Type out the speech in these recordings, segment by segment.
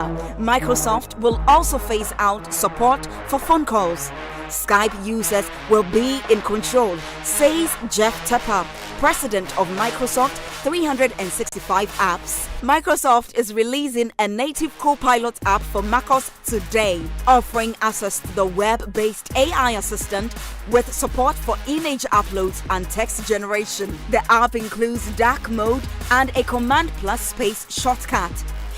Microsoft will also phase out support for phone calls. Skype users will be in control, says Jeff Tepper, president of Microsoft 365 apps. Microsoft is releasing a native Copilot app for macOS today, offering access to the web-based AI assistant with support for image uploads and text generation. The app includes dark mode and a Command plus space shortcut.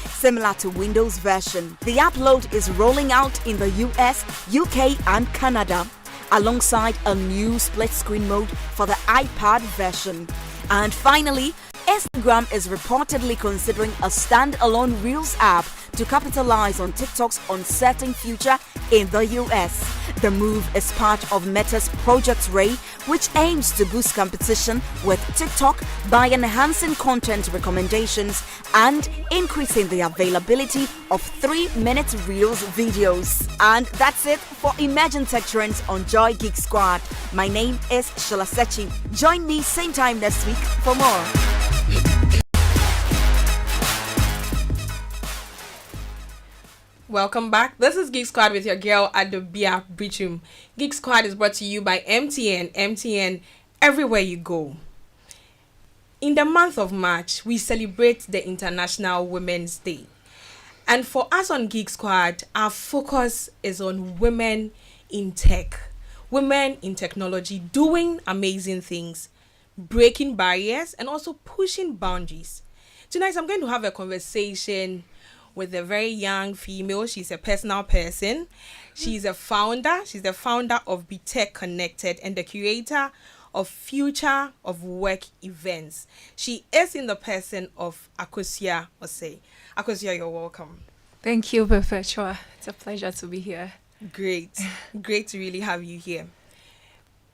Similar to Windows version, the upload is rolling out in the US, UK and Canada, alongside a new split screen mode for the iPad version. And finally, Instagram is reportedly considering a standalone Reels app to capitalize on TikTok's uncertain future in the US. The move is part of Meta's Project Ray, which aims to boost competition with TikTok by enhancing content recommendations and increasing the availability of 3-minute Reels videos. And that's it for Emerging Tech Trends on Joy Geek Squad. My name is Shola Sechi. Join me same time next week for more. Welcome back. This is Geek Squad with your girl Adobea Biritwum. Geek Squad is brought to you by MTN. MTN, everywhere you go. In the month of March, we celebrate the International Women's Day. And for us on Geek Squad, our focus is on women in tech, women in technology, doing amazing things, breaking barriers, and also pushing boundaries. Tonight, I'm going to have a conversation with a very young female. She's a personal person. She's a founder. She's the founder of BeeTechConnected and the curator of Future of Work events. She is in the person of Akosua Osei. Akosua, you're welcome. Thank you, Perpetua. It's a pleasure to be here. Great. Great to really have you here.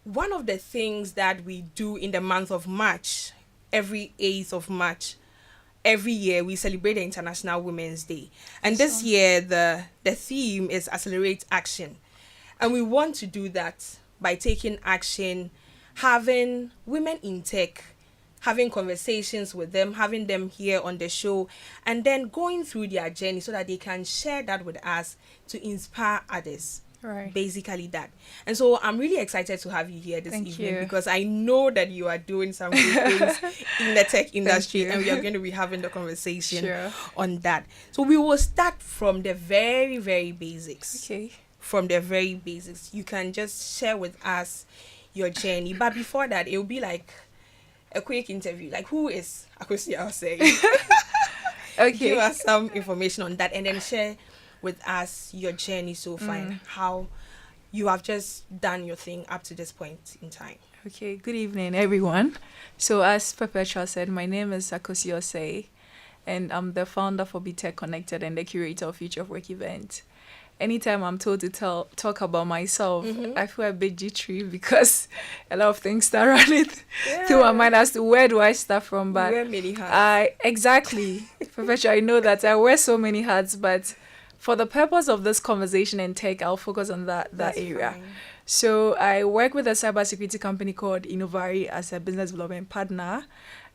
One of the things that we do in the month of March, every 8th of March, every year we celebrate the International Women's Day. And this year, the theme is Accelerate Action. And we want to do that by taking action, having women in tech, having conversations with them, having them here on the show, and then going through their journey so that they can share that with us to inspire others. Right. Basically that. And so I'm really excited to have you here this evening because I know that you are doing some good things in the tech industry and we are going to be having the conversation on that. So we will start from the very, very basics. Okay. From the very basics. You can just share with us your journey. But before that, it will be like a quick interview. Like, who is Akosua Osei? Okay. Give us some information on that and then share with us your journey so far and how you have just done your thing up to this point in time. Okay, good evening, everyone. So as Perpetua said, my name is Akosua Osei, and I'm the founder for BeeTechConnected and the curator of Future of Work event. Anytime I'm told to talk about myself, I feel a bit jittery because a lot of things start running through my mind as to where do I start from. But you wear many hats. Exactly, Perpetua, I know that I wear so many hats, but for the purpose of this conversation and tech, I'll focus on that area. Fine. So I work with a cybersecurity company called Innovari as a business development partner.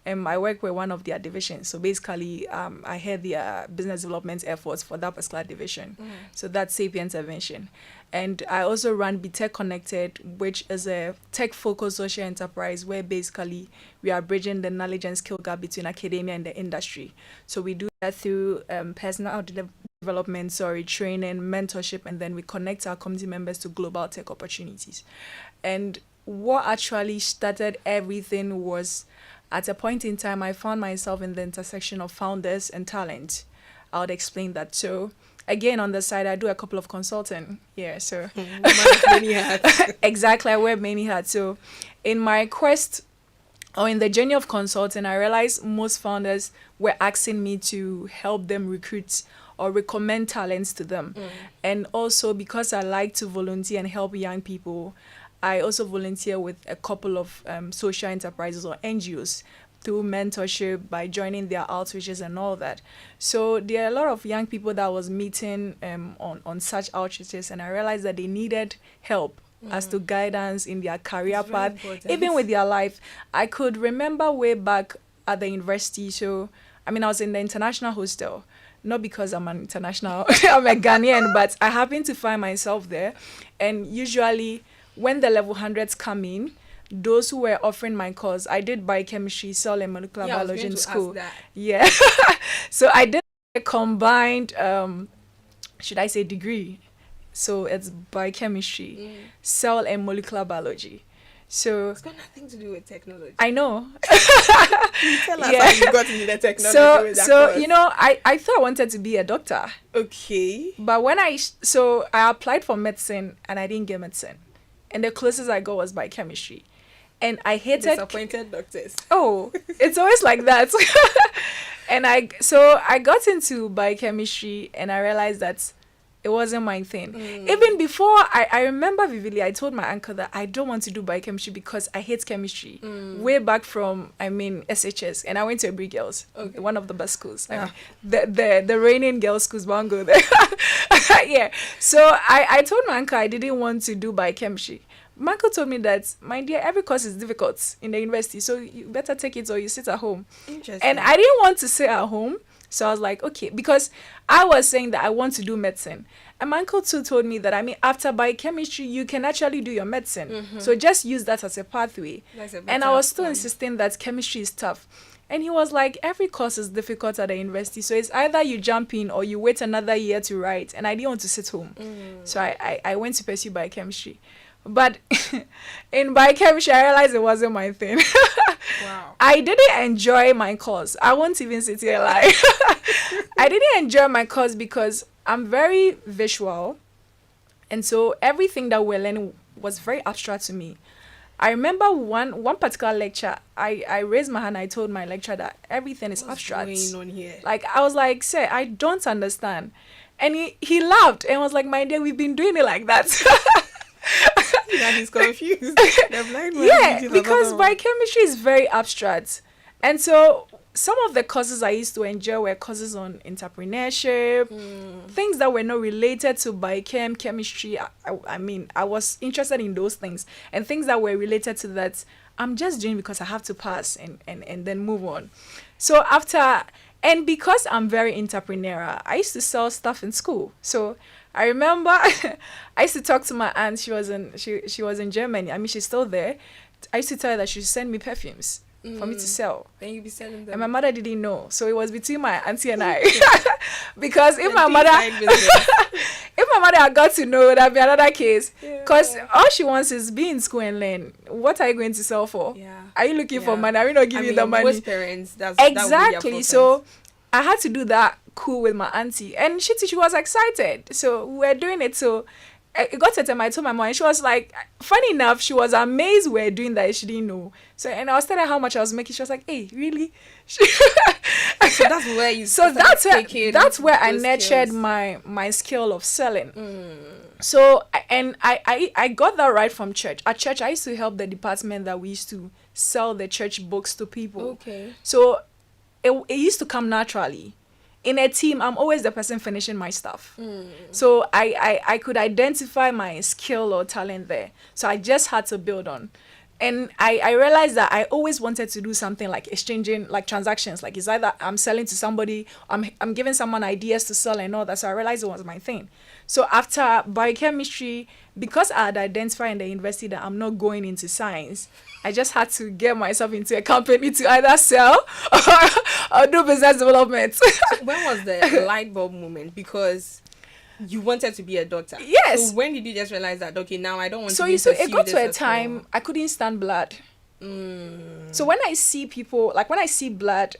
And I work with one of their divisions. So basically, I head their business development efforts for that particular division. So that's Sapiens Intervention. And I also run BeeTechConnected, which is a tech-focused social enterprise where basically we are bridging the knowledge and skill gap between academia and the industry. So we do that through personal development, training, mentorship, and then we connect our community members to global tech opportunities. And what actually started everything was at a point in time, I found myself in the intersection of founders and talent. I would explain that. So again, on the side, I do a couple of consulting. Yeah, so many hats. Exactly, I wear many hats. So in my quest or in the journey of consulting, I realized most founders were asking me to help them recruit or recommend talents to them. And also because I like to volunteer and help young people, I also volunteer with a couple of social enterprises or NGOs through mentorship by joining their outreaches and all that. So there are a lot of young people that I was meeting on such outreaches, and I realized that they needed help as to guidance in their career path, even with their life. I could remember way back at the university. So, I mean, I was in the international hostel. not because I'm an international, I'm a Ghanaian, but I happen to find myself there. And usually when the level 100s come in, those who were offering my course, I did biochemistry, cell and molecular biology in school. Yeah. So I did a combined, should I say degree? So it's biochemistry, cell and molecular biology. So it's got nothing to do with technology. I know. Tell us how you got into the technology with that course. You know, I thought I wanted to be a doctor. Okay. But when I applied for medicine and I didn't get medicine. And the closest I got was biochemistry. And I hated disappointed doctors. Oh, it's always like that. And I got into biochemistry and I realized that it wasn't my thing. Even before, I remember vividly, I told my uncle that I don't want to do biochemistry because I hate chemistry. Way back from, SHS. And I went to Abri Girls, one of the best schools. Yeah. The reigning girls' schools, but I'll go there. Yeah. So I told my uncle I didn't want to do biochemistry. My uncle told me that, my dear, every course is difficult in the university, so you better take it or you sit at home. Interesting. And I didn't want to sit at home. So I was like, okay, because I was saying that I want to do medicine. And my uncle too told me that, after biochemistry, you can actually do your medicine. So just use that as a pathway. And I was still insisting that chemistry is tough. And he was like, every course is difficult at the university. So it's either you jump in or you wait another year to write. And I didn't want to sit home. So I went to pursue biochemistry. But in biochemistry, I realized it wasn't my thing. Wow. I didn't enjoy my course. I won't even sit here lie. I didn't enjoy my course because I'm very visual. And so everything that we're learning was very abstract to me. I remember one particular lecture, I raised my hand, I told my lecturer that everything is abstract. What's going on here? Like, I was like, sir, I don't understand. And he laughed and was like, my dear, we've been doing it like that. And he's confused. Yeah, because biochemistry is very abstract. And so some of the courses I used to enjoy were courses on entrepreneurship, things that were not related to biochem, chemistry. I was interested in those things. And things that were related to that, I'm just doing because I have to pass and then move on. So and because I'm very entrepreneurial, I used to sell stuff in school. So I remember I used to talk to my aunt. She was in Germany. She's still there. I used to tell her that she should send me perfumes for me to sell. Then you'd be selling them. And my mother didn't know. So it was between my auntie and I. Because if my mother had got to know, that'd be another case. Because all she wants is be in school and learn. What are you going to sell for? Yeah. Are you looking for money? Are we not giving you the money? Most parents, exactly. So I had to do that cool with my auntie. And she was excited. So we were doing it. So it got to a time I told my mom, and she was like, funny enough, she was amazed we were doing that. She didn't know. So, and I was telling her how much I was making. She was like, hey, really? So that's where you that's where I nurtured my skill of selling. So, and I got that right from church. At church, I used to help the department that we used to sell the church books to people. Okay. So it used to come naturally. In a team, I'm always the person finishing my stuff. So I could identify my skill or talent there. So I just had to build on. And I realized that I always wanted to do something like exchanging, like transactions. Like it's either I'm selling to somebody, I'm giving someone ideas to sell and all that. So I realized it was my thing. So after biochemistry, because I had identified in the university that I'm not going into science, I just had to get myself into a company to either sell or do business development. So when was the light bulb moment? Because you wanted to be a doctor. Yes. So when did you just realize that, okay, now I don't want to be So it got to a time I couldn't stand blood. So when I see people, like when I see blood,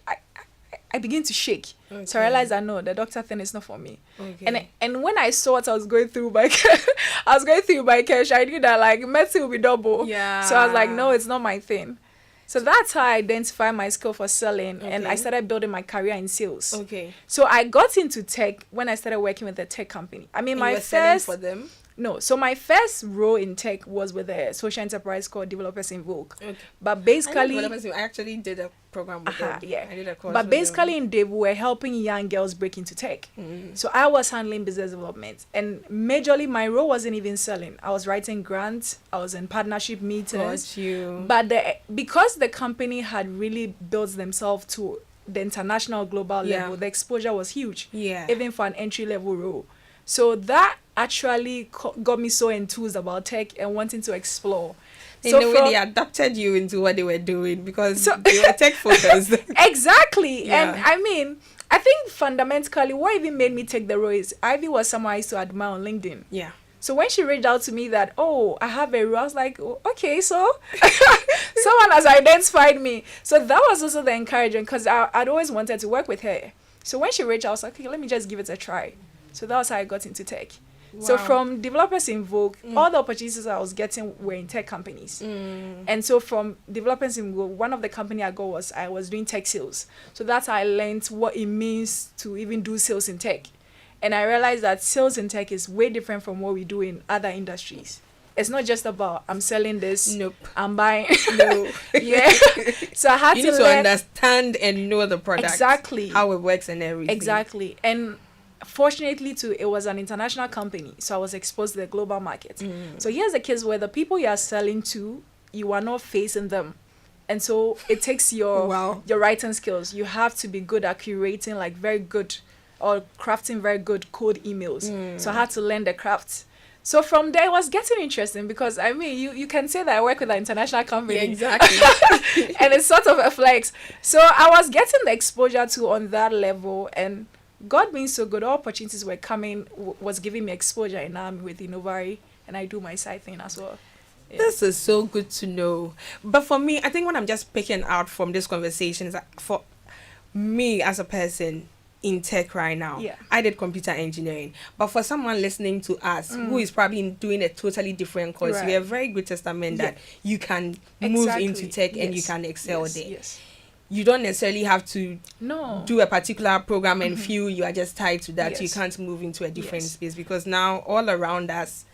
I begin to shake. Okay. So I realized that no, the doctor thing is not for me. Okay. And when I saw what I was going through by cash, I knew that like medicine will be double. Yeah. So I was like, no, it's not my thing. So that's how I identified my skill for selling, and I started building my career in sales. Okay. So I got into tech when I started working with a tech company. My first for them. No, so my first role in tech was with a social enterprise called Developers in Vogue. Okay. But basically, I actually did a program with them. Yeah. I did a course. But basically, in Dev, we were helping young girls break into tech. So I was handling business development, and majorly my role wasn't even selling. I was writing grants. I was in partnership meetings. Got you. But because the company had really built themselves to the international global Yeah. level, the exposure was huge. Yeah. Even for an entry level role. So that actually got me so enthused about tech and wanting to explore. In So the way from- they adapted you into what they were doing because So- they were tech focused. Exactly. Yeah. And I mean, I think fundamentally what even made me take the role is Ivy was someone I used to admire on LinkedIn. Yeah. So when she reached out to me that, oh, I have a role, I was like, oh, okay, so someone has identified me. So that was also the encouragement because I'd always wanted to work with her. So when she reached out, I was like, okay, let me just give it a try. So that was how I got into tech. So Wow. from developers in Vogue, all the opportunities I was getting were in tech companies. And so from developers in Vogue, one of the company I got was I was doing tech sales. So that's how I learned what it means to even do sales in tech. And I realized that sales in tech is way different from what we do in other industries. It's not just about I'm selling this, Nope. I'm buying. No. Yeah. So I had You to need to learn understand and know the product. Exactly. How it works and everything. Exactly. And fortunately too, it was an international company, so I was exposed to the global market. So here's the case where the people you are selling to, you are not facing them. And so it takes your Wow. your writing skills. You have to be good at curating like very good or crafting very good code emails. So I had to learn the crafts. So from there it was getting interesting because I mean you can say that I work with an international company. Yeah, exactly. And it's sort of a flex. So I was getting the exposure to on that level, and God being so good, all opportunities were coming, was giving me exposure in army with Innovari, and I do my side thing as well. Yeah. This is so good to know. But for me, I think what I'm just picking out from this conversation is that for me as a person in tech right now, Yeah. I did computer engineering. But for someone listening to us who is probably doing a totally different course, Right. we are a very good testament that you can move Exactly. into tech and you Yes. can excel Yes, there. Yes. You don't necessarily have to No. do a particular program and feel you are just tied to that. You Yes. can't move into a different Yes. space because now all around us,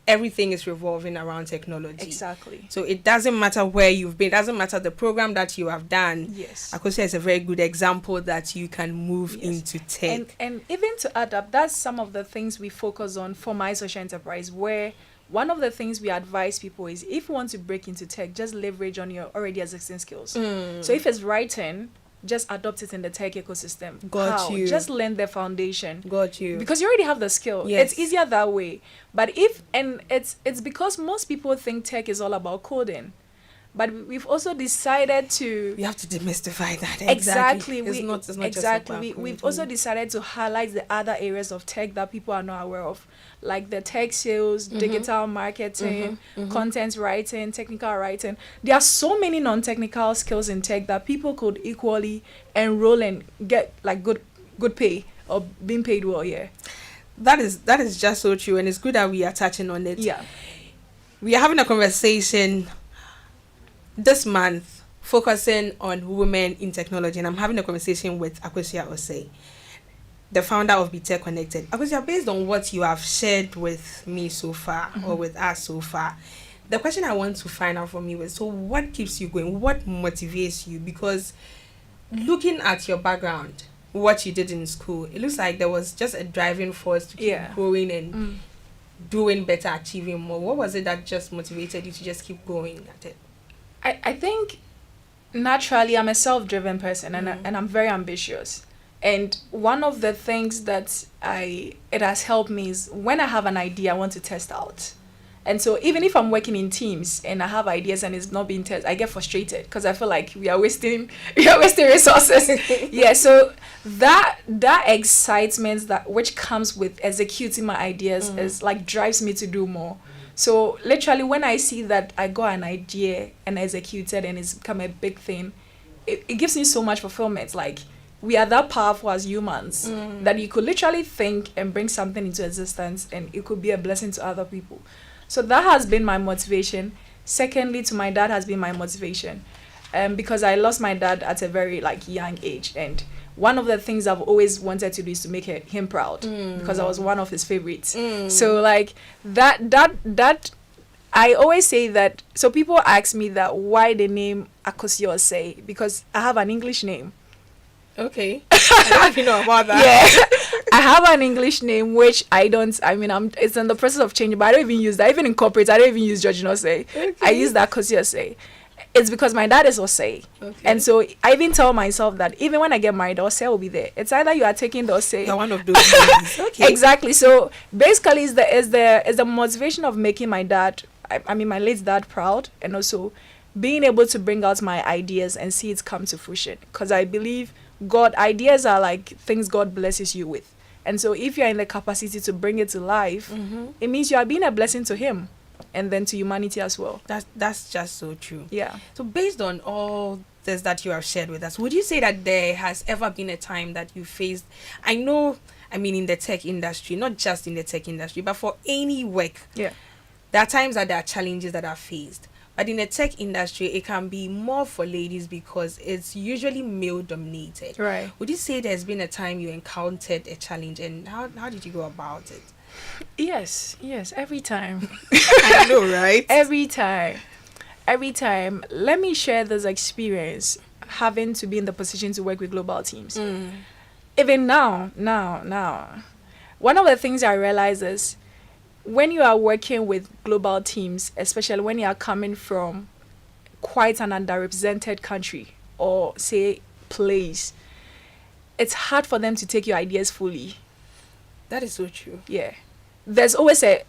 everything is revolving around technology. Exactly. So it doesn't matter where you've been, it doesn't matter the program that you have done. Yes. Akosua is a very good example that you can move Yes. into tech. And even to add up, that's some of the things we focus on for my social enterprise, where one of the things we advise people is if you want to break into tech, just leverage on your already existing skills. So if it's writing, just adopt it in the tech ecosystem. Got How? you. Just learn the foundation. Got you. Because you already have the skill. Yes. It's easier that way. But it's because most people think tech is all about coding. But we've also decided to we have to demystify that. Exactly. It's not just exactly. about We've coding. also decided to highlight the other areas of tech that people are not aware of, like the tech sales, digital marketing, content writing, technical writing. There are so many non-technical skills in tech that people could equally enroll and get like good pay or being paid well. Yeah. That is just so true, and it's good that we are touching on it. Yeah. We are having a conversation this month focusing on women in technology, and I'm having a conversation with Akosua Osei, the founder of BeeTechConnected. Akosua, based on what you have shared with me so far or with us so far, the question I want to find out from you is, so what keeps you going? What motivates you? Because looking at your background, what you did in school, it looks like there was just a driving force to keep growing and doing better, achieving more. What was it that just motivated you to just keep going at it? I think naturally I'm a self-driven person and I'm very ambitious. And one of the things that it has helped me is when I have an idea, I want to test out. And so even if I'm working in teams and I have ideas and it's not being tested, I get frustrated because I feel like we are wasting resources. Yeah, so that excitement which comes with executing my ideas is like drives me to do more. So literally when I see that I got an idea and executed and it's become a big thing, it gives me so much fulfillment. Like we are that powerful as humans that you could literally think and bring something into existence and it could be a blessing to other people. So that has been my motivation. Secondly, to my dad has been my motivation. Because I lost my dad at a very young age, and one of the things I've always wanted to do is to make him proud because I was one of his favorites. So that I always say that. So people ask me that why the name Akosua because I have an English name. Okay. I don't know if you know about that. Yeah. I have an English name which it's in the process of changing, but I don't even use that. Even in corporate, I don't even use George Osei. Okay. I use that Akosua. It's because my dad is Osei. Okay. And so I even tell myself that even when I get married, Osei will be there. It's either you are taking the Osei. You're one of those ladies. Okay. Exactly. So basically is the motivation of making my dad, I mean my late dad, proud, and also being able to bring out my ideas and see it come to fruition. Because I believe ideas are like things God blesses you with. And so if you're in the capacity to bring it to life, it means you are being a blessing to him and then to humanity as well. That's just so true. Yeah. So based on all this that you have shared with us, would you say that there has ever been a time that you faced, in the tech industry, not just in the tech industry, but for any work, Yeah. there are times that there are challenges that are faced. But in the tech industry, it can be more for ladies because it's usually male dominated. Right. Would you say there's been a time you encountered a challenge, and how did you go about it? Yes, every time. I know, right? Every time. Let me share this experience having to be in the position to work with global teams. Even now. One of the things I realize is when you are working with global teams, especially when you are coming from quite an underrepresented country or say place, it's hard for them to take your ideas fully. That is so true. Yeah. There's always a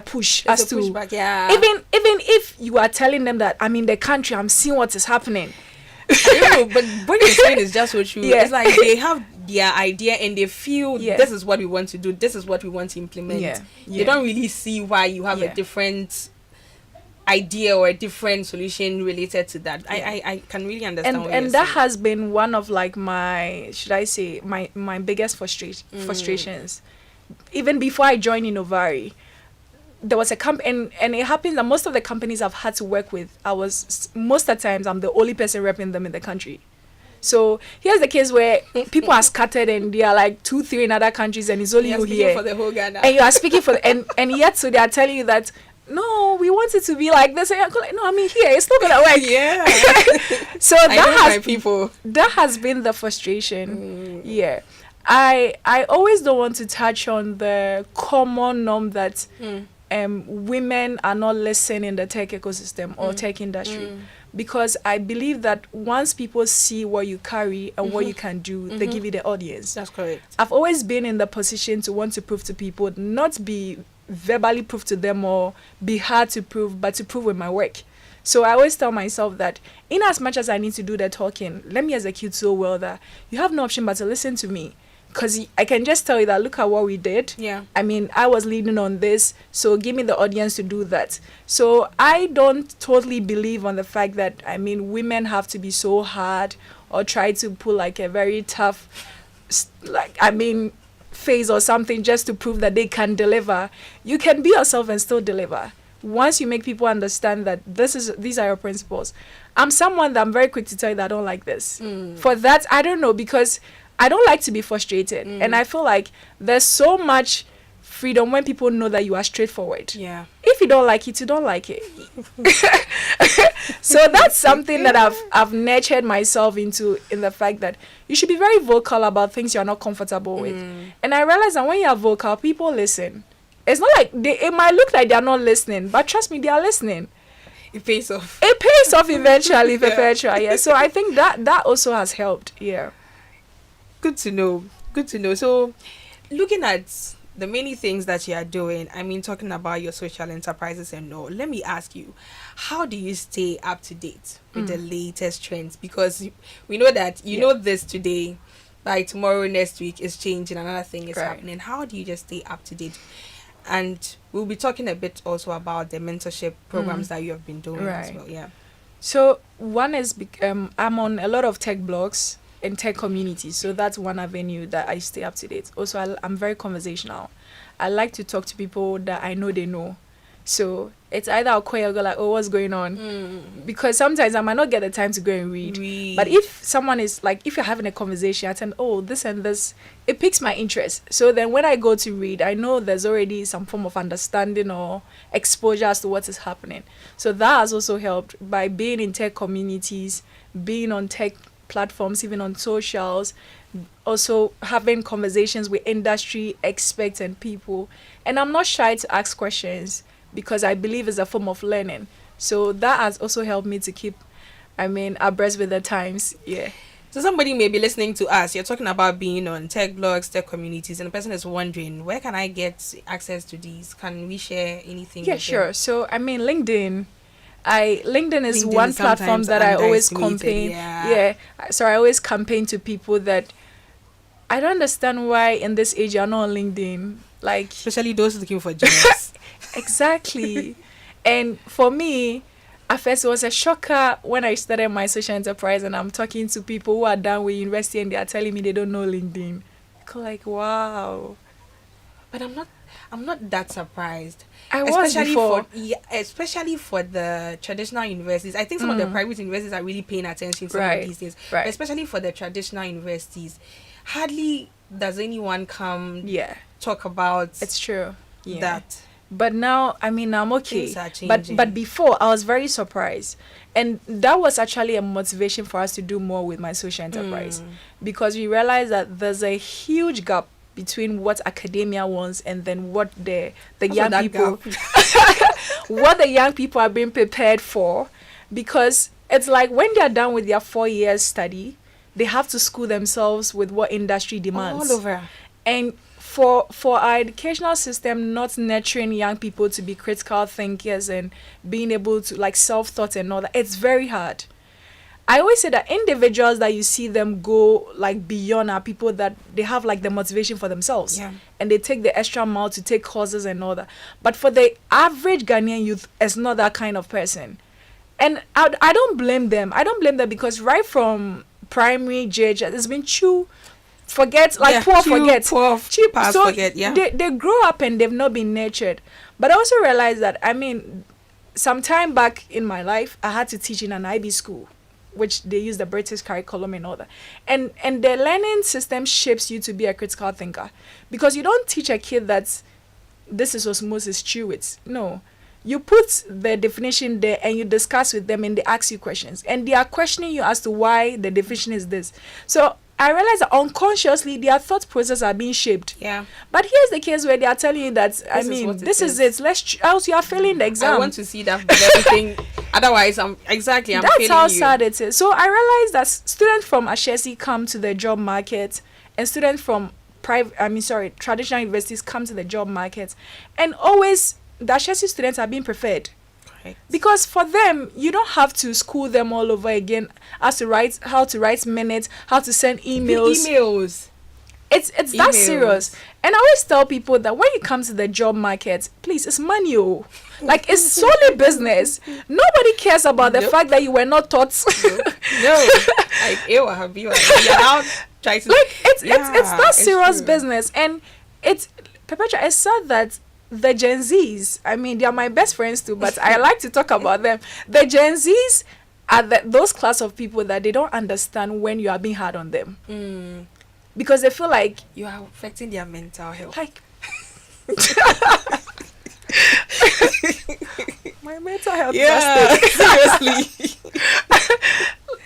push There's as to pushback, yeah. even if you are telling them that I'm in the country, I'm seeing what is happening. But what you're saying is just so true. Yeah. It's like they have their idea and they feel Yeah. this is what we want to do, this is what we want to implement. Yeah. They don't really see why you have Yeah. a different idea or a different solution related to that. Yeah. I can really understand what And you're that saying. has been one of like my my biggest frustrations. Even before I joined Innovari, there was a company, and it happens that most of the companies I've had to work with, most of the times I'm the only person repping them in the country. So here's the case where people are scattered and they are like 2-3 in other countries, and it's only You're you speaking here, for the whole Ghana. and you are speaking for and yet so they are telling you that no, we want it to be like this. And you're like, no, I mean here it's not gonna work. Yeah. So I know my that people. has been the frustration. Yeah. I always don't want to touch on the common norm that women are not listening in the tech ecosystem or tech industry, because I believe that once people see what you carry and what you can do, they give you the audience. That's correct. I've always been in the position to want to prove to people, not be verbally prove to them or be hard to prove, but to prove with my work. So I always tell myself that in as much as I need to do the talking, let me execute so well that you have no option but to listen to me. Because I can just tell you that look at what we did. Yeah. I mean, I was leading on this, so give me the audience to do that. So I don't totally believe on the fact that, I mean, women have to be so hard or try to pull like a very tough, phase or something just to prove that they can deliver. You can be yourself and still deliver. Once you make people understand that these are your principles. I'm someone that I'm very quick to tell you that I don't like this. For that, I don't know, because I don't like to be frustrated. And I feel like there's so much freedom when people know that you are straightforward. Yeah. If you don't like it, you don't like it. So that's something that I've nurtured myself into, in the fact that you should be very vocal about things you're not comfortable with. And I realize that when you're vocal, people listen. It's not like it might look like they're not listening, but trust me, they are listening. It pays off. It pays off eventually, if Yeah. you fair try. Yeah. So I think that also has helped. Yeah. Good to know. So looking at the many things that you are doing, I mean, talking about your social enterprises and all, let me ask you, how do you stay up to date with the latest trends? Because we know that you know this today, by tomorrow, next week is changing, another thing is Right. happening. How do you just stay up to date? And we'll be talking a bit also about the mentorship programs that you have been doing as Right. well. Yeah. So one is I'm on a lot of tech blogs and tech communities, so that's one avenue that I stay up to date. Also, I'm very conversational. I like to talk to people that I know they know. So it's either I'll call you or go like, oh, what's going on? Because sometimes I might not get the time to go and read. But if someone is like, if you're having a conversation, I tell, oh, this and this, it piques my interest. So then when I go to read, I know there's already some form of understanding or exposure as to what is happening. So that has also helped by being in tech communities, being on tech platforms, even on socials, also having conversations with industry experts and people. And I'm not shy to ask questions, because I believe it's a form of learning. So that has also helped me to keep I mean, abreast with the times. Yeah. So somebody may be listening to us. You're talking about being on tech blogs, tech communities, and the person is wondering, where can I get access to these? Can we share anything? Yeah, with sure. them? So I mean, LinkedIn is LinkedIn one is platform sometimes that I always underestimated, campaign. yeah. Yeah. So I always campaign to people that I don't understand why in this age you're not on LinkedIn. Like, Especially those looking for jobs. exactly. And for me, at first it was a shocker when I started my social enterprise and I'm talking to people who are done with university and they are telling me they don't know LinkedIn. Like, wow. But I'm not that surprised. I was before. Especially for the traditional universities. I think some of the private universities are really paying attention to some of these things. Right. But especially for the traditional universities, hardly does anyone come talk about It's true. Yeah. that. But now, I mean, I'm okay. Things are changing. But before, I was very surprised. And that was actually a motivation for us to do more with my social enterprise. Because we realized that there's a huge gap between what academia wants and then what the young people what the young people are being prepared for. Because it's like when they're done with their 4 years study, they have to school themselves with what industry demands. All over. And for our educational system not nurturing young people to be critical thinkers and being able to like self-thought and all that, it's very hard. I always say that individuals that you see them go like beyond are people that they have like the motivation for themselves, and they take the extra mile to take courses and all that. But for the average Ghanaian youth, it's not that kind of person. And I don't blame them. I don't blame them because right from primary JHS, it's been true. Forget, like poor forget. Cheap as so forget, yeah. They grow up and they've not been nurtured. But I also realized that, I mean, some time back in my life, I had to teach in an IB school, which they use the British curriculum and all that. And the learning system shapes you to be a critical thinker. Because you don't teach a kid that this is osmosis, chew it. No. You put the definition there and you discuss with them and they ask you questions. And they are questioning you as to why the definition is this. So I realize that unconsciously their thought process are being shaped. Yeah. But here's the case where they are telling you that, this is it. Else you are failing the exam. I want to see that everything. Otherwise, I'm That's failing how you. sad it is. So I realized that students from Ashesi come to the job market and students from traditional universities come to the job market. And always the Ashesi students are being preferred. Because for them, you don't have to school them all over again how to write minutes, how to send emails. It's that serious. And I always tell people that when you come to the job market, please, it's manual. Like, it's solely business. Nobody cares about the fact that you were not taught. No. Like, you're now trying to... Like, it's that serious business. And it's sad that the Gen Zs, I mean, they are my best friends too, but I like to talk about them. The Gen Zs are those class of people that they don't understand when you are being hard on them. Because they feel like you are affecting their mental health. Like, my mental health. Yeah, seriously.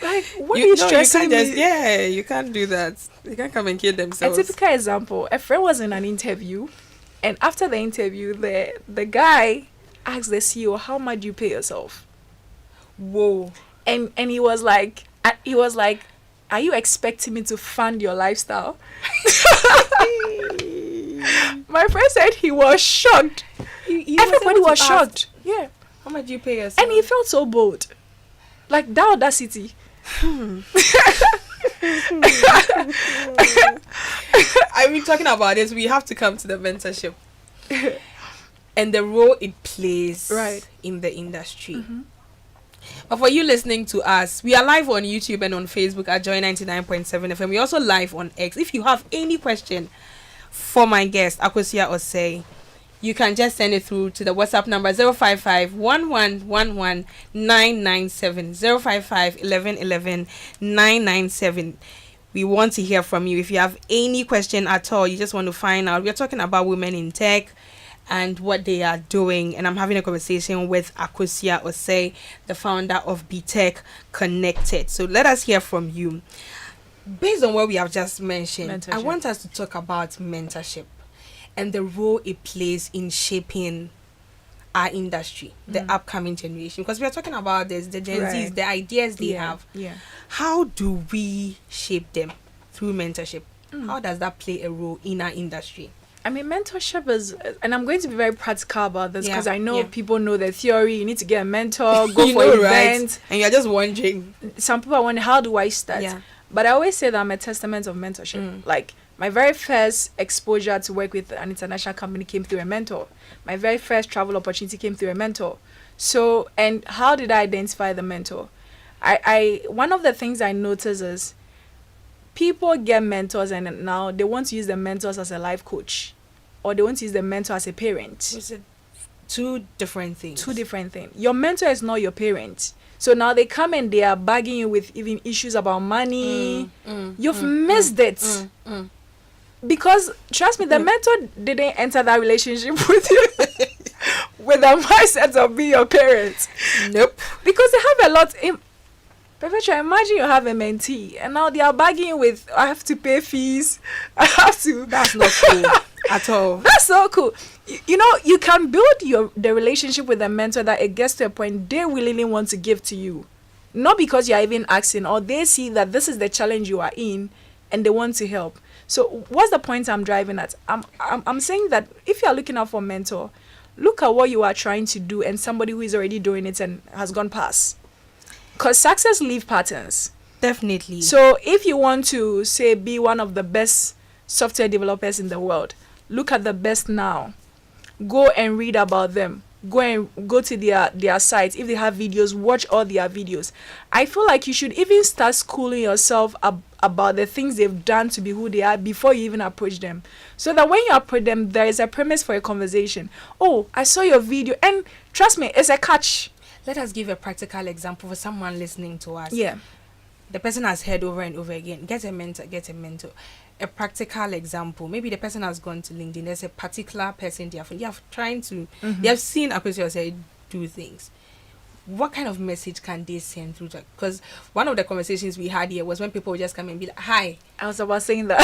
Like, what are you stressing me? You can't do that. They can't come and kill themselves. A typical example: a friend was in an interview. And after the interview, the guy asked the CEO, "How much do you pay yourself?" Whoa! And he was like, "Are you expecting me to fund your lifestyle?" My friend said he was shocked. Everybody was shocked. Yeah. How much do you pay yourself? And he felt so bold, like that audacity. I mean, talking about this, we have to come to the mentorship and the role it plays in the industry. But for you listening to us, we are live on YouTube and on Facebook at Joy 99.7 FM. We're also live on X. If you have any question for my guest, Akosua Osei, you can just send it through to the WhatsApp number 055 1111 997 055 1111 997. We want to hear from you. If you have any question at all, you just want to find out. We're talking about women in tech and what they are doing. And I'm having a conversation with Akosua Osei, the founder of BeeTechConnected. So let us hear from you. Based on what we have just mentioned, I want us to talk about mentorship and the role it plays in shaping our industry, the upcoming generation? Because we are talking about this, the Gen Zs, the ideas they have. Yeah. How do we shape them through mentorship? How does that play a role in our industry? I mean, mentorship is, and I'm going to be very practical about this because I know Yeah. people know the theory. You need to get a mentor, go for know, events. right? And you're just wondering. Some people are wondering, how do I start? Yeah. But I always say that I'm a testament of mentorship. Like, my very first exposure to work with an international company came through a mentor. My very first travel opportunity came through a mentor. So, and how did I identify the mentor? I one of the things I notice is people get mentors and now they want to use the mentors as a life coach, or they want to use the mentor as a parent. It's two different things. Two different things. Your mentor is not your parent. So now they come and they are bugging you with even issues about money. You've missed it. Because trust me, the mentor didn't enter that relationship with you with the mindset of being your parent. Nope. Because they have a lot in Perpetua, imagine you have a mentee and now they are bugging you with, I have to pay fees. I have to. That's not cool at all. That's so cool. You know, you can build the relationship with a mentor that it gets to a point they willingly want to give to you. Not because you're even asking, or they see that this is the challenge you are in and they want to help. So what's the point I'm driving at? I'm saying that if you are looking out for a mentor, look at what you are trying to do and somebody who is already doing it and has gone past. Because success leaves patterns. Definitely. So if you want to, say, be one of the best software developers in the world, look at the best now. Go and read about them. Go to their sites. If they have videos, watch all their videos. I feel like you should even start schooling yourself about the things they've done to be who they are before you even approach them. So that when you approach them, there is a premise for a conversation. Oh, I saw your video. And trust me, it's a catch. Let us give a practical example for someone listening to us. Yeah. The person has heard over and over again, get a mentor. A practical example, maybe the person has gone to LinkedIn, there's a particular person they have trying to, they have seen Akosua say do things. What kind of message can they send through that? Because one of the conversations we had here was when people would just come and be like, hi. I was about saying that.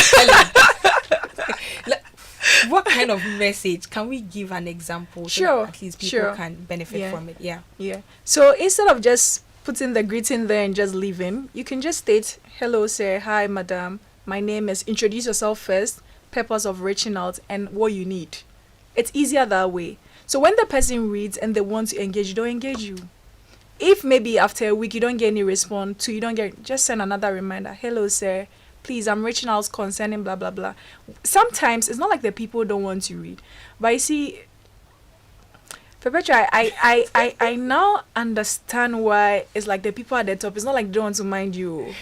What kind of message can we give an example so that at least people can benefit from it? Yeah. So instead of just putting the greeting there and just leaving, you can just state, hello sir, hi madam, my name is, introduce yourself first, purpose of reaching out, and what you need. It's easier that way. So when the person reads and they want to engage, you don't engage you. If maybe after a week you don't get any response, just send another reminder, hello sir, please, I'm reaching out concerning blah, blah, blah. Sometimes it's not like the people don't want to read. But you see, Perpetua, I now understand why it's like the people at the top. It's not like they don't want to mind you.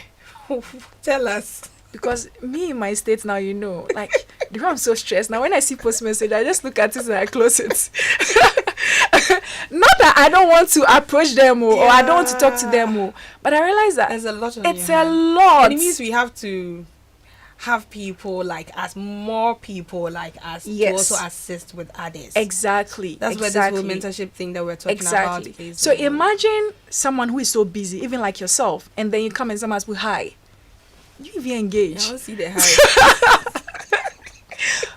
Tell us. Because me in my state now, you know, like, I'm so stressed. Now, when I see post message, I just look at it and I close it. Not that I don't want to approach them or I don't want to talk to them, but I realize that there's a lot on it's a lot. And it means we have to have people like us, more people like us, to also assist with others. Exactly. That's where this whole mentorship thing that we're talking about is. So imagine someone who is so busy, even like yourself, and then you come and someone asks you, hi. You even engage. I don't see the hi.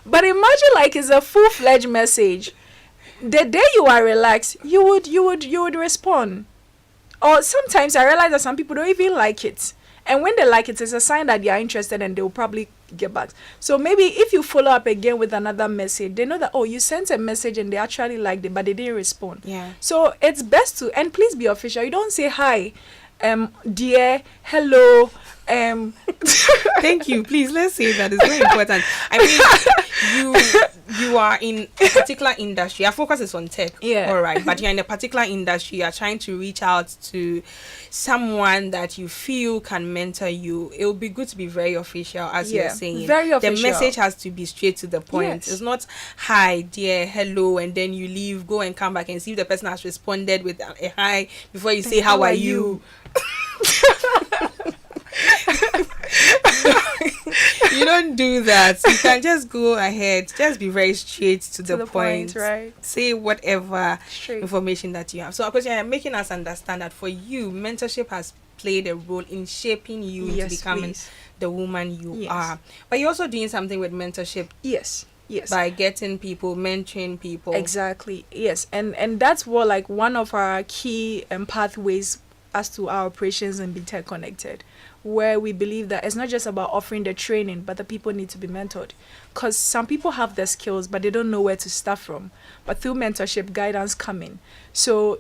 But imagine like it's a full-fledged message. The day you are relaxed, you would respond. Or sometimes I realize that some people don't even like it. And when they like it, it's a sign that they are interested and they will probably get back. So maybe if you follow up again with another message, they know that, oh, you sent a message and they actually liked it, but they didn't respond. Yeah. So it's best to, and please be official. You don't say hi, dear, hello, thank you. Please, let's say that it's very important. I mean, you are in a particular industry. Our focus is on tech. Yeah. All right. But you're in a particular industry. You are trying to reach out to someone that you feel can mentor you. It will be good to be very official, as you're saying. Very official. The message has to be straight to the point. Yes. It's not hi, dear, hello, and then you leave, go and come back and see if the person has responded with a hi before you say, how are you? You don't do that. You can just go ahead, just be very straight to the point, right? Say whatever Straight information that you have. So of course you're making us understand that for you, mentorship has played a role in shaping you into becoming the woman you are. But you're also doing something with mentorship. Yes. Yes. By getting people, mentoring people. Exactly. Yes. And that's what, like, one of our key pathways as to our operations in BeeTechConnected, where we believe that it's not just about offering the training, but the people need to be mentored. Because some people have the skills, but they don't know where to start from. But through mentorship, guidance coming. So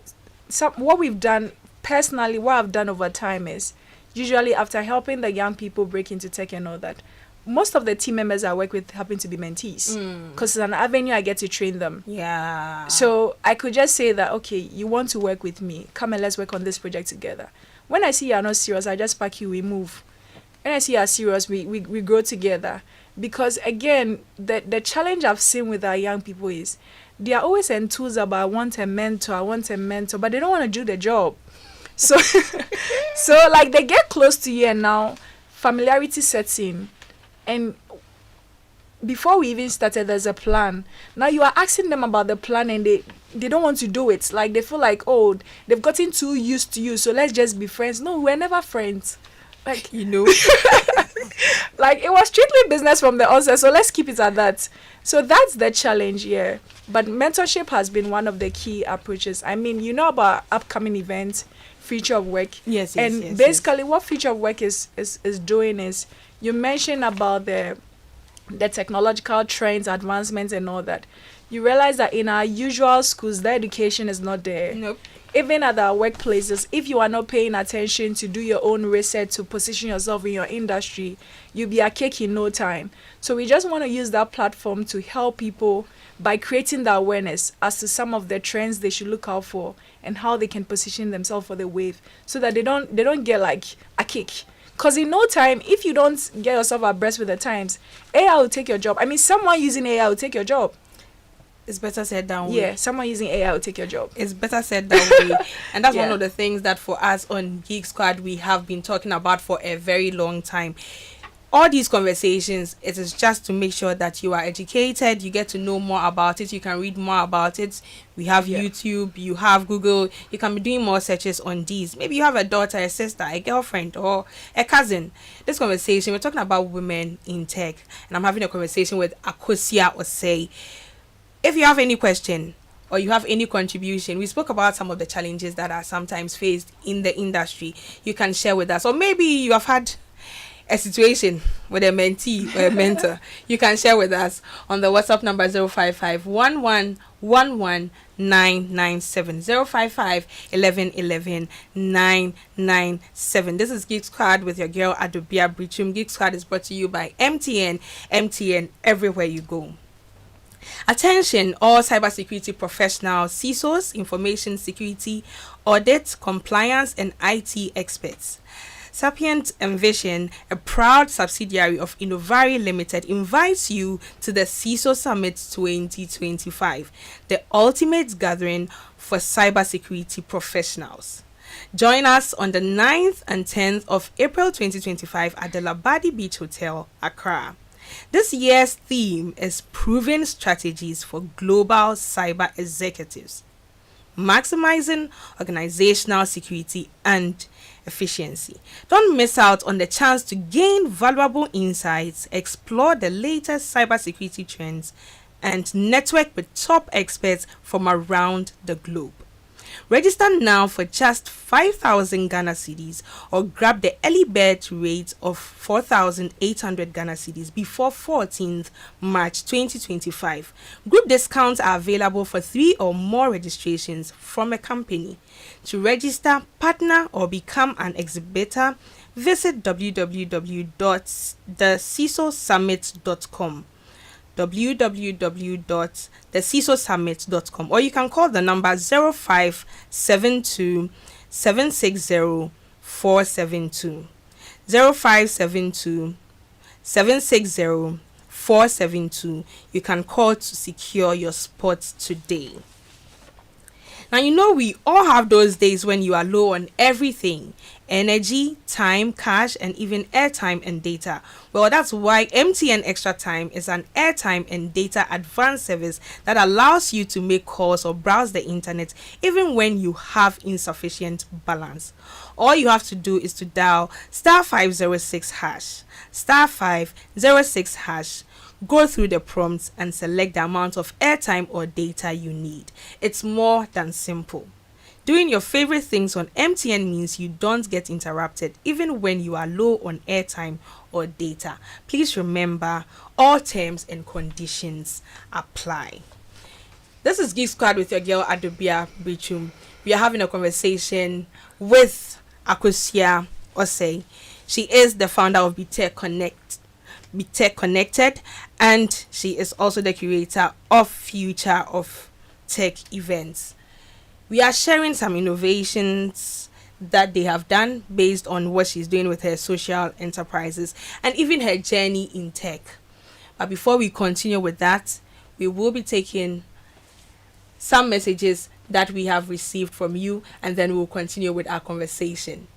what we've done, personally, what I've done over time is, usually after helping the young people break into tech and all that, most of the team members I work with happen to be mentees, because it's an avenue I get to train them. Yeah. So I could just say that, okay, you want to work with me, come and let's work on this project together. When I see you're not serious, I just pack you, we move. When I see you're serious, we grow together. Because again, the challenge I've seen with our young people is they are always enthused about, I want a mentor, but they don't want to do the job. So so like they get close to you and now familiarity sets in. And before we even started, there's a plan. Now you are asking them about the plan and they don't want to do it. Like they feel like, oh, they've gotten too used to you, so let's just be friends. No, we're never friends. Like, You know. like it was strictly business from the onset, so let's keep it at that. So that's the challenge here. But mentorship has been one of the key approaches. I mean, you know about upcoming events, Future of Work. Yes, and yes, basically what Future of Work is doing is, you mentioned about the technological trends, advancements and all that. You realize that in our usual schools, the education is not there. Nope. Even at our workplaces, if you are not paying attention to do your own research to position yourself in your industry, you'll be a cake in no time. So we just want to use that platform to help people by creating the awareness as to some of the trends they should look out for and how they can position themselves for the wave, so that they don't get like a kick. Because in no time, if you don't get yourself abreast with the times, AI will take your job. I mean, someone using AI will take your job. It's better said that way. Yeah, someone using AI will take your job. It's better said that way. And that's Yeah. one of the things that for us on Geek Squad, we have been talking about for a very long time. All these conversations, it is just to make sure that you are educated, you get to know more about it, you can read more about it. We have YouTube, you have Google, you can be doing more searches on these. Maybe you have a daughter, a sister, a girlfriend, or a cousin. This conversation, we're talking about women in tech, and I'm having a conversation with Akosua Osei. If you have any question or you have any contribution, we spoke about some of the challenges that are sometimes faced in the industry. You can share with us, or maybe you have had a situation with a mentee or a mentor. You can share with us on the WhatsApp number 055 997 055 997. This is Geek Squad with your girl Adobea Biritwum. Geek Squad is brought to you by MTN everywhere you go. Attention all cybersecurity professionals, CISOs, information security, audit, compliance and IT experts. Sapient Envision, a proud subsidiary of Innovari Limited, invites you to the CISO Summit 2025, the ultimate gathering for cybersecurity professionals. Join us on the 9th and 10th of April 2025 at the Labadi Beach Hotel, Accra. This year's theme is Proven Strategies for Global Cyber Executives, maximizing organizational security and efficiency. Don't miss out on the chance to gain valuable insights, explore the latest cybersecurity trends, and network with top experts from around the globe. Register now for just 5,000 Ghana cedis or grab the early bird rate of 4,800 Ghana cedis before 14th March 2025. Group discounts are available for 3 or more registrations from a company. To register, partner, or become an exhibitor, visit www.thecisosummit.com. www.thecisosummit.com, or you can call the number 0572 760 472 0572 760 472. You can call to secure your spot today. Now, you know, we all have those days when you are low on everything: energy, time, cash, and even airtime and data. Well, that's why MTN Extra Time is an airtime and data advanced service that allows you to make calls or browse the internet even when you have insufficient balance. All you have to do is to dial *506#, *506#, Go through the prompts and select the amount of airtime or data you need. It's more than simple. Doing your favorite things on MTN means you don't get interrupted even when you are low on airtime or data. Please remember, all terms and conditions apply. This is Geek Squad with your girl Adobea Biritwum. We are having a conversation with Akosua Osei. She is the founder of BeeTechConnected, and she is also the curator of Future of Tech events. We are sharing some innovations that they have done based on what she's doing with her social enterprises and even her journey in tech. But before we continue with that, we will be taking some messages that we have received from you, and then we'll continue with our conversation.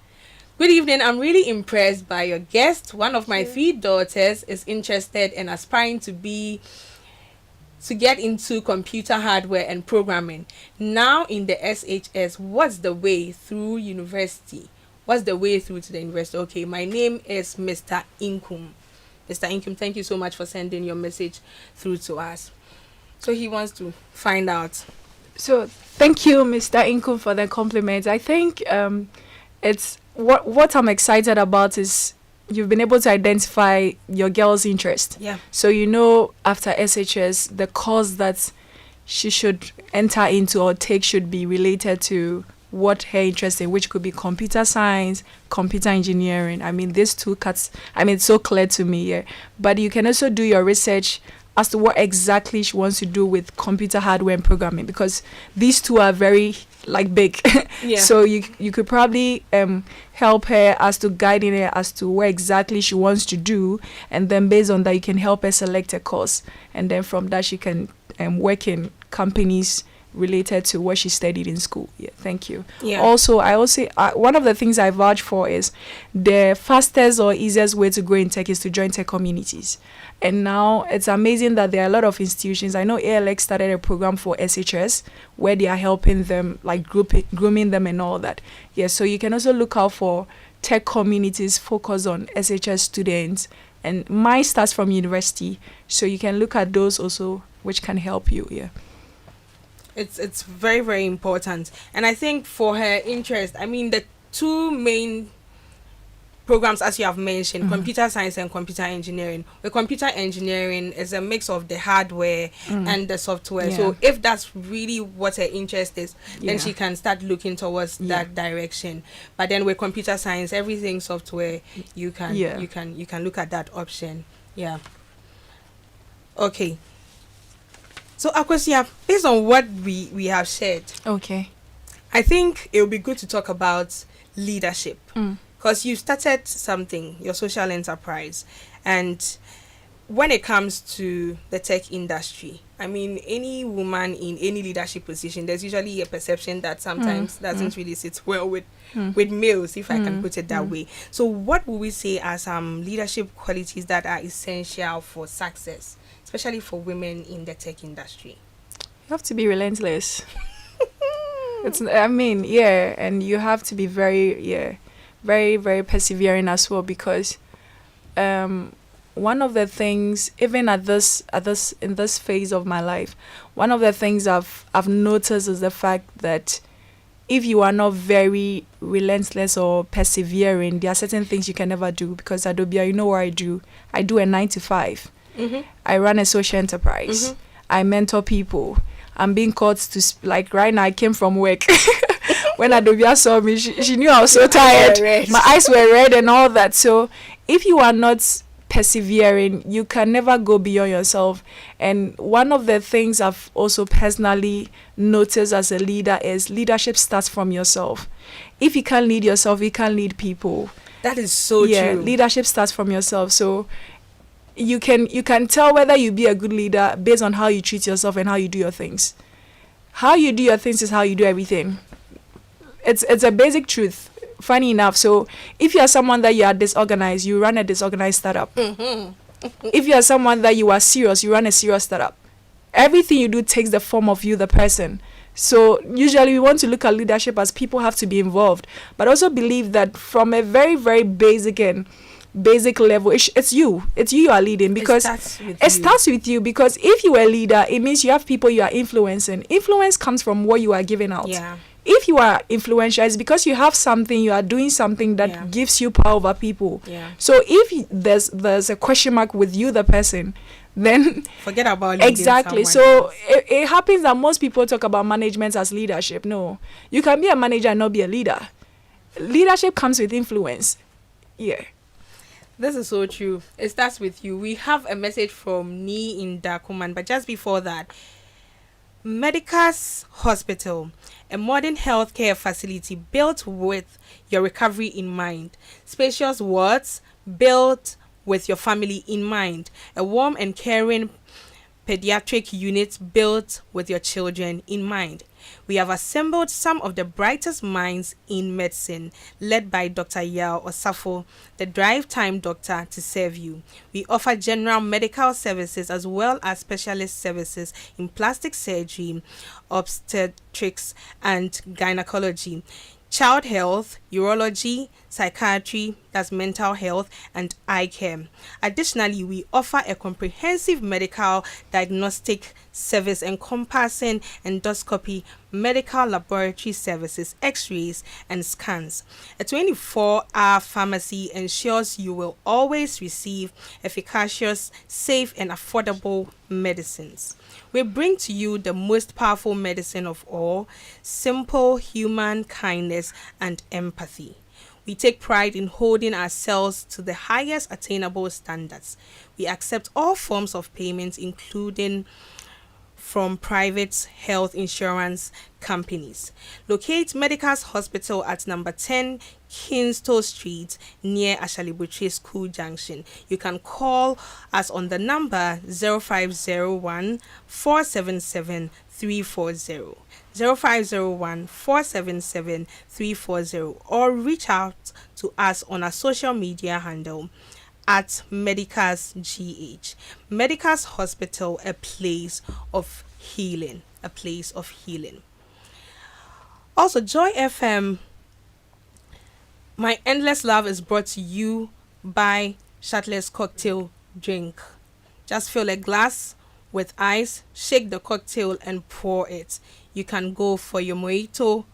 Good evening. I'm really impressed by your guest. One of my 3 daughters is interested and aspiring to get into computer hardware and programming. Now in the SHS, what's the way through university? What's the way through to the university? Okay, my name is Mr. Inkum. Mr. Inkum, thank you so much for sending your message through to us. So he wants to find out. So thank you, Mr. Inkum, for the compliment. I think it's what I'm excited about is you've been able to identify your girl's interest. Yeah. So after SHS, the course that she should enter into or take should be related to what her interest in, which could be computer science, computer engineering. I mean, these two cuts, it's so clear to me here. But you can also do your research as to what exactly she wants to do with computer hardware and programming, because these two are very big. Yeah. So you could probably help her as to guiding her as to what exactly she wants to do, and then based on that you can help her select a course, and then from that she can work in companies related to what she studied in school. Yeah, thank you. Yeah. Also, one of the things I vouch for is the fastest or easiest way to grow in tech is to join tech communities. And now it's amazing that there are a lot of institutions. I know ALX started a program for SHS where they are helping them, grooming them and all that. Yeah, so you can also look out for tech communities focused on SHS students. And mine starts from university, so you can look at those also, which can help you. Yeah. It's very, very important. And I think for her interest, the 2 main programs, as you have mentioned, computer science and computer engineering. The computer engineering is a mix of the hardware and the software. Yeah. So if that's really what her interest is, then she can start looking towards that direction. But then with computer science, everything software, you can look at that option. Yeah. Okay. So Akosua, based on what we have shared, Okay. I think it would be good to talk about leadership. Because you started something, your social enterprise, and when it comes to the tech industry, any woman in any leadership position, there's usually a perception that sometimes doesn't really sit well with males, if I can put it that way. So what would we say are some leadership qualities that are essential for success, especially for women in the tech industry? You have to be relentless. And you have to be very, very persevering as well, because one of the things, even in this phase of my life, one of the things I've noticed is the fact that if you are not very relentless or persevering, there are certain things you can never do. Because Adobea, you know what I do? I do a 9 to 5. I run a social enterprise. I mentor people. I'm being called to right now. I came from work. When Adobea saw me, she knew I was so tired. My eyes were red and all that. So if you are not persevering, you can never go beyond yourself. And one of the things I've also personally noticed as a leader is leadership starts from yourself. If you can't lead yourself, you can't lead people. That is so true. Leadership starts from yourself. So you can tell whether you be a good leader based on how you treat yourself and how you do your things. How you do your things is how you do everything. It's a basic truth. Funny enough. So if you are someone that you are disorganized, you run a disorganized startup. If you are someone that you are serious, you run a serious startup. Everything you do takes the form of you, the person. So usually we want to look at leadership as people have to be involved, but also believe that from a very, very basic end, basic level, it's you you are leading, because it starts with you. Because if you are a leader, it means you have people you are influencing. Influence comes from what you are giving out. If you are influential, it's because you have something, you are doing something that gives you power over people. So if there's a question mark with you, the person, then forget about leading exactly. So it happens that most people talk about management as leadership. No, you can be a manager and not be a leader. Leadership comes with influence. This is so true. It starts with you. We have a message from Ni in Dakuman, but just before that, Medicas Hospital, a modern healthcare facility built with your recovery in mind. Spacious wards built with your family in mind. A warm and caring pediatric unit built with your children in mind. We have assembled some of the brightest minds in medicine, led by Dr. Yao Osafo, the drive time doctor, to serve you. We offer general medical services as well as specialist services in plastic surgery, obstetrics, and gynecology, child health, urology, psychiatry, that's mental health, and eye care. Additionally, we offer a comprehensive medical diagnostic service encompassing endoscopy, medical laboratory services, x-rays, and scans. A 24-hour pharmacy ensures you will always receive efficacious, safe, and affordable medicines. We bring to you the most powerful medicine of all: simple human kindness and empathy. We take pride in holding ourselves to the highest attainable standards. We accept all forms of payments, including from private health insurance companies. Locate Medicas Hospital at number 10 Kinstall Street near Ashalibutre School Junction. You can call us on the number 0501 477 340. 0501 477 340, or reach out to us on our social media handle at Medicas GH. Medicas Hospital, a place of healing. A place of healing. Also, Joy FM, My Endless Love, is brought to you by Shuttler's Cocktail Drink. Just fill a glass with ice, shake the cocktail, and pour it. You can go for your mojito,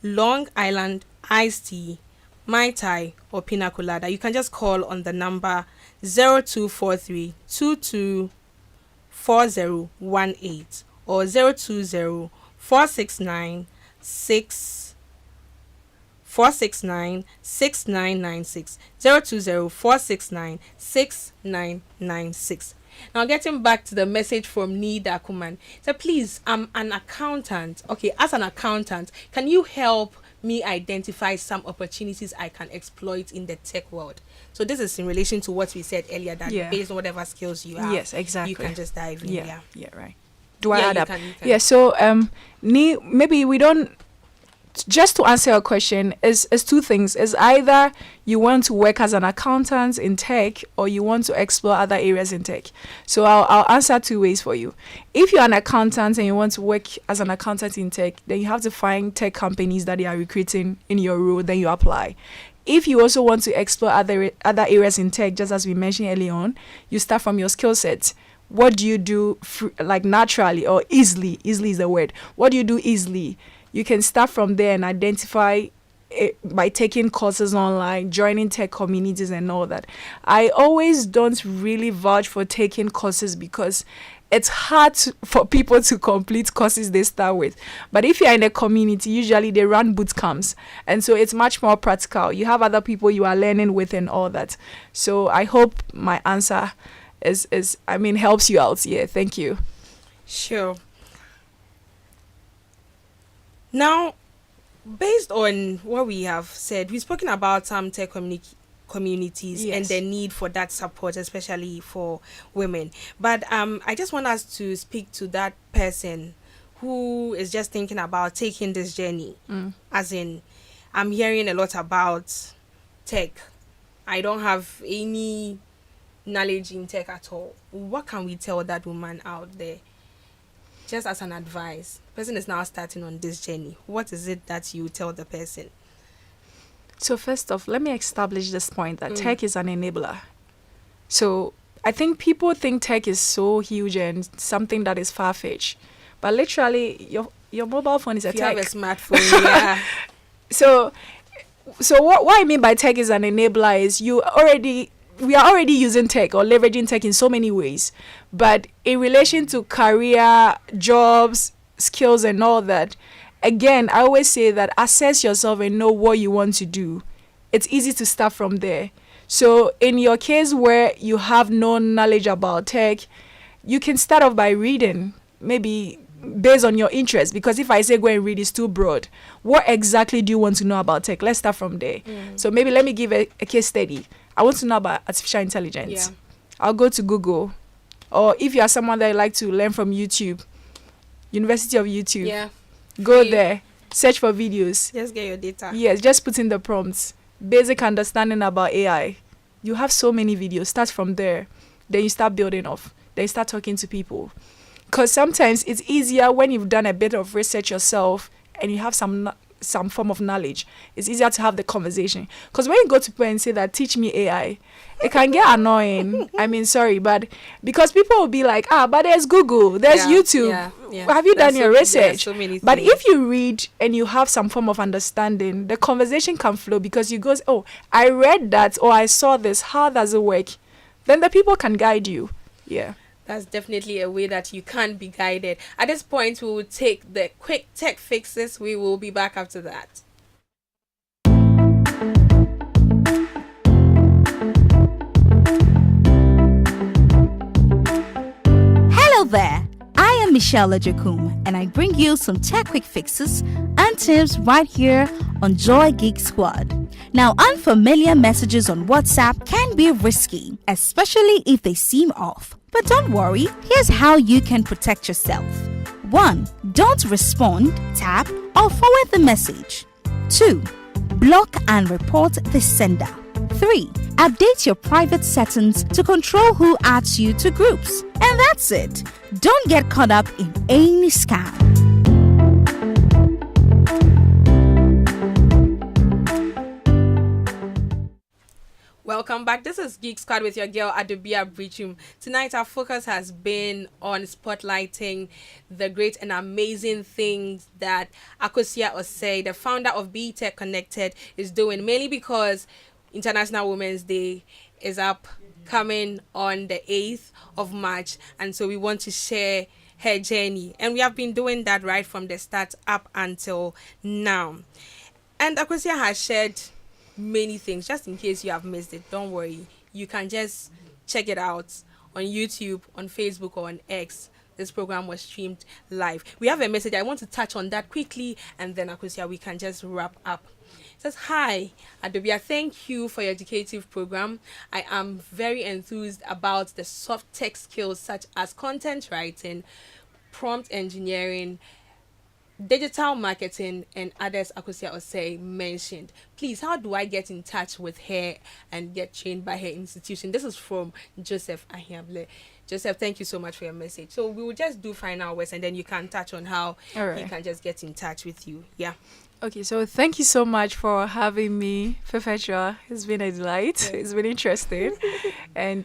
Long Island iced tea, Mai Tai, or Pina Colada. You can just call on the number 0243 224018 or 020 469 6996, 020 469 6996. Now, getting back to the message from Nida Kuman. So please, I'm an accountant. Okay, as an accountant, can you help me identify some opportunities I can exploit in the tech world? So this is in relation to what we said earlier, that based on whatever skills you have, yes, exactly, you can just dive in. Yeah, right. Do I add up? You can. Yeah, so maybe we don't. Just to answer your question, is two things. Is either you want to work as an accountant in tech, or you want to explore other areas in tech. So I'll answer two ways for you. If you're an accountant and you want to work as an accountant in tech, then you have to find tech companies that they are recruiting in your role, then you apply. If you also want to explore other areas in tech, just as we mentioned earlier on, you start from your skill set. What do you do like naturally or easily? Easily is the word. What do you do easily? You can start from there and identify it by taking courses online, joining tech communities and all that. I always don't really vouch for taking courses because it's hard for people to complete courses they start with. But if you're in a community, usually they run boot camps. And so it's much more practical. You have other people you are learning with and all that. So I hope my answer helps you out. Yeah, thank you. Sure. Now, based on what we have said, we've spoken about some tech communities and the need for that support, especially for women. But I just want us to speak to that person who is just thinking about taking this journey. As in, I'm hearing a lot about tech. I don't have any knowledge in tech at all. What can we tell that woman out there? Just as an advice, the person is now starting on this journey. What is it that you tell the person? So first off, let me establish this point that tech is an enabler. So I think people think tech is so huge and something that is far-fetched. But literally, your mobile phone is a If you tech. have a smartphone, yeah. So what I mean by tech is an enabler is we are already using tech or leveraging tech in so many ways. But in relation to career, jobs, skills and all that, again, I always say that assess yourself and know what you want to do. It's easy to start from there. So in your case where you have no knowledge about tech, you can start off by reading, maybe based on your interest, because if I say go and read, it's too broad. What exactly do you want to know about tech? Let's start from there. So maybe let me give a case study. I want to know about artificial intelligence. Yeah. I'll go to Google. Or if you are someone that like to learn from YouTube, University of YouTube, Yeah. go Free. there, search for videos. Just get your data. Yes, just put in the prompts. Basic understanding about AI. You have so many videos. Start from there. Then you start building off. Then you start talking to people. Because sometimes it's easier when you've done a bit of research yourself and you have some form of knowledge. It's easier to have the conversation. Because when you go to people and say that, teach me AI, it can get annoying. I mean, sorry, but because people will be like, but there's Google, there's YouTube. Yeah. Have you done your research? So many But things. if you read and you have some form of understanding, the conversation can flow because you go, oh, I read that or I saw this. How does it work? Then the people can guide you. Yeah. That's definitely a way that you can be guided. At this point, we will take the quick tech fixes. We will be back after that. Hello there. I am Michelle Ejekum, and I bring you some tech quick fixes and tips right here on Joy Geek Squad. Now, unfamiliar messages on WhatsApp can be risky, especially if they seem off. But don't worry, here's how you can protect yourself. 1. Don't respond, tap, or forward the message. 2. Block and report the sender. 3. Update your private settings to control who adds you to groups. And that's it. Don't get caught up in any scam. Welcome back. This is Geek Squad with your girl Adobea Biritwum. Tonight our focus has been on spotlighting the great and amazing things that Akosua Osei, the founder of BeeTechConnected, is doing, mainly because International Women's Day is coming on the 8th of March, and so we want to share her journey, and we have been doing that right from the start up until now. And Akosua has shared many things. Just in case you have missed it, don't worry, you can just check it out on YouTube, on Facebook, or on X. This program was streamed live. We have a message. I want to touch on that quickly, and then Akosua, we can just wrap up. It says, hi Adobea, thank you for your educative program. I am very enthused about the soft tech skills such as content writing, prompt engineering, digital marketing, and others Akosua Osei mentioned. Please, how do I get in touch with her and get trained by her institution? This is from Joseph Ahiable. Joseph, thank you so much for your message. So we will just do final words, and then you can touch on how he can just get in touch with you. Yeah. Okay, so thank you so much for having me, Perpetua. It's been a delight. It's been interesting. And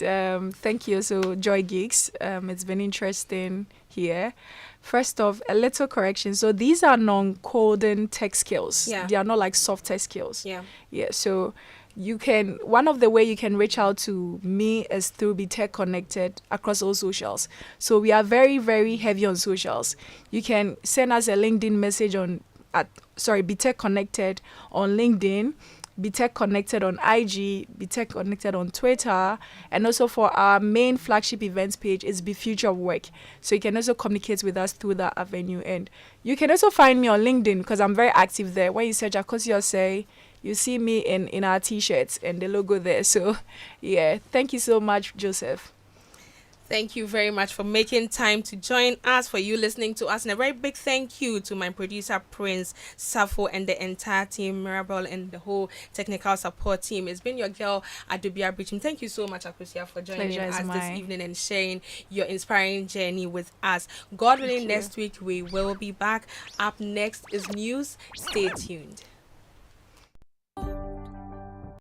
thank you also, Joy Geeks. It's been interesting here. First off, a little correction. So these are non-coding tech skills. Yeah. They are not like soft tech skills. Yeah. Yeah, so one of the way you can reach out to me is through BeeTechConnected across all socials. So we are very, very heavy on socials. You can send us a LinkedIn message BeeTechConnected on LinkedIn, BeeTechConnected on IG, BeeTechConnected on Twitter, and also for our main flagship events page is Be Future of Work. So you can also communicate with us through that avenue. And you can also find me on LinkedIn because I'm very active there. When you search Akosua Osei, you see me in our t-shirts and the logo there. So yeah, thank you so much, Joseph. Thank you very much for making time to join us, for you listening to us. And a very big thank you to my producer, Prince, Safo, and the entire team, Mirabel, and the whole technical support team. It's been your girl, Adobea Biritwum. Thank you so much, Akosua, for joining us this evening and sharing your inspiring journey with us. God willing, next week we will be back. Up next is news. Stay tuned.